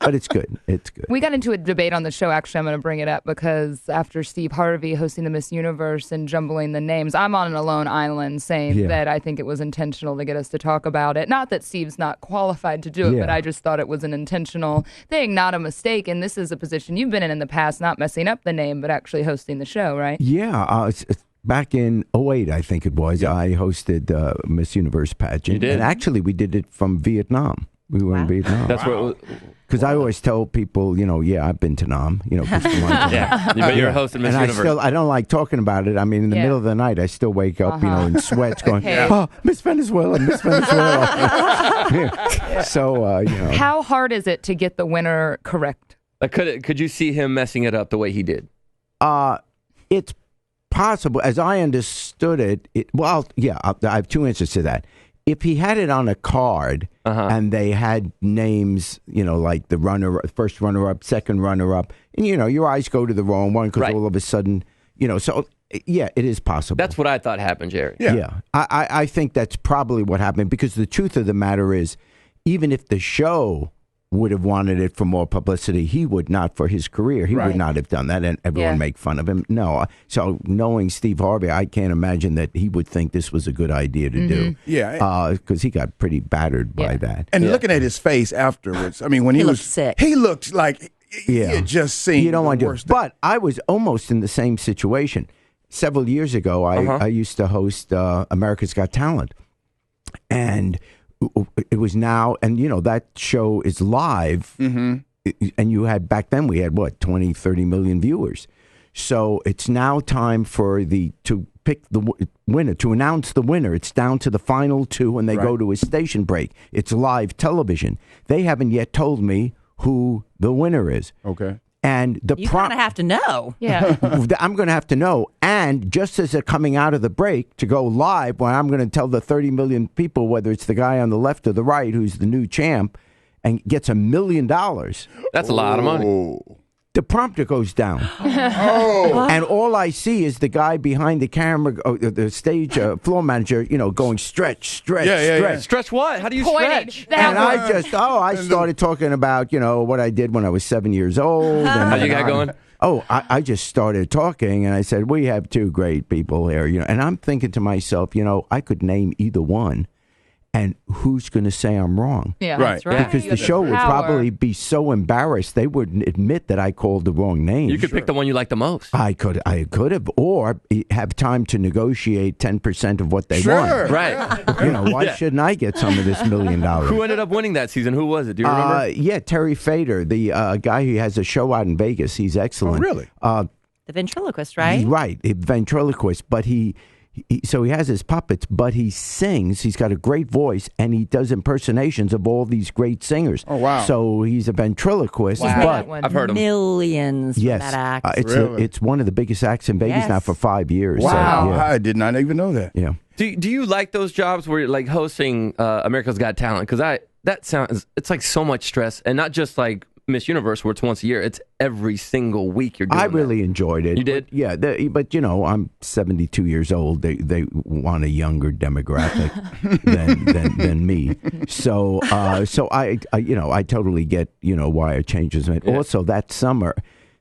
But it's good. It's good. We got into a debate on the show. Actually, I'm going to bring it up because after Steve Harvey hosting the Miss Universe and jumbling the names, I'm on an alone island saying that I think it was intentional to get us to talk about it. Not that Steve's not qualified to do it, but I just thought it was an intentional thing, not a mistake. And this is a position you've been in the past, not messing up the name, but actually hosting the show, right? Yeah. Back in 2008, I think it was, I hosted Miss Universe pageant. You did? And actually, we did it from Vietnam. We were in Vietnam. That's what it was. Because I always tell people, I've been to Nam. But you're a host of Miss Universe. I don't like talking about it. I mean, in the middle of the night, I still wake up, in sweats, going, "Oh, Miss Venezuela, Miss Venezuela." So, How hard is it to get the winner correct? Could you see him messing it up the way he did? It's possible, as I understood it. I have two answers to that. If he had it on a card and they had names, like the first runner-up, second runner-up, and, your eyes go to the wrong one because all of a sudden, so, yeah, it is possible. That's what I thought happened, Jerry. Yeah. I think that's probably what happened because the truth of the matter is, even if the show would have wanted it for more publicity, he would not for his career. He would not have done that, and everyone make fun of him. No. So knowing Steve Harvey, I can't imagine that he would think this was a good idea to do. Yeah. Because he got pretty battered by that. And looking at his face afterwards, I mean, when he was sick. He looked like he had just seen you don't want to do worst it. But I was almost in the same situation. Several years ago, I used to host America's Got Talent. And it was now, and that show is live, and back then we had 20, 30 million viewers. So it's now time to pick the winner, to announce the winner. It's down to the final two, and they go to a station break. It's live television. They haven't yet told me who the winner is. Okay. And you kind of have to know. Yeah. I'm going to have to know. And just as they're coming out of the break to go live, where I'm going to tell the 30 million people, whether it's the guy on the left or the right who's the new champ, and gets $1 million. That's a lot of money. The prompter goes down. And all I see is the guy behind the camera, the stage floor manager, going stretch. Yeah. Stretch what? How do you stretch? And I started talking about, what I did when I was 7 years old. How you got going? I just started talking, and I said, we have two great people here, and I'm thinking to myself, I could name either one. And who's going to say I'm wrong? Yeah, right. That's right. Because the show would probably be so embarrassed they wouldn't admit that I called the wrong name. You could pick the one you like the most. I could have, or have time to negotiate 10% of what they want. Right. Why shouldn't I get some of this $1 million? Who ended up winning that season? Who was it? Do you remember? Yeah, Terry Fader, the guy who has a show out in Vegas. He's excellent. Oh, really? The ventriloquist, right? Right, a ventriloquist, but so he has his puppets, but he sings. He's got a great voice, and he does impersonations of all these great singers. Oh, wow. So he's a ventriloquist. Wow. But I've heard him. Millions from that act. It's one of the biggest acts in Vegas now for 5 years. Wow. So, I did not even know that. Yeah. Do you like those jobs where you're like hosting America's Got Talent? Because it's like so much stress, and not just like Miss Universe where it's once a year. It's every single week you're doing I really enjoyed it. You did? But I'm 72 years old. They want a younger demographic than me. So I totally get why it changes. Yeah. Also that summer.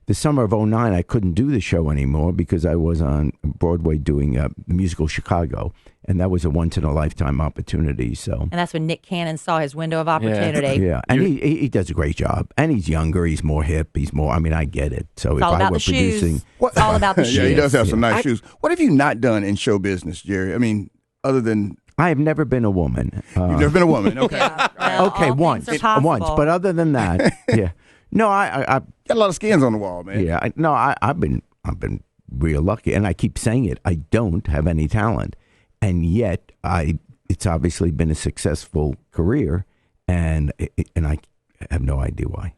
The summer of 2009, I couldn't do the show anymore because I was on Broadway doing the musical Chicago, and that was a once-in-a-lifetime opportunity. So, and that's when Nick Cannon saw his window of opportunity. Yeah. And he does a great job, and he's younger, he's more hip, he's more. I mean, I get it. So it's if I were producing, it's all about the shoes. Yeah, he does have some nice shoes. What have you not done in show business, Jerry? I mean, other than I have never been a woman. you've never been a woman, okay? Well, once, but other than that, yeah. No, I got a lot of skins on the wall, man. Yeah, I've been real lucky, and I keep saying it. I don't have any talent, and yet it's obviously been a successful career, and I have no idea why.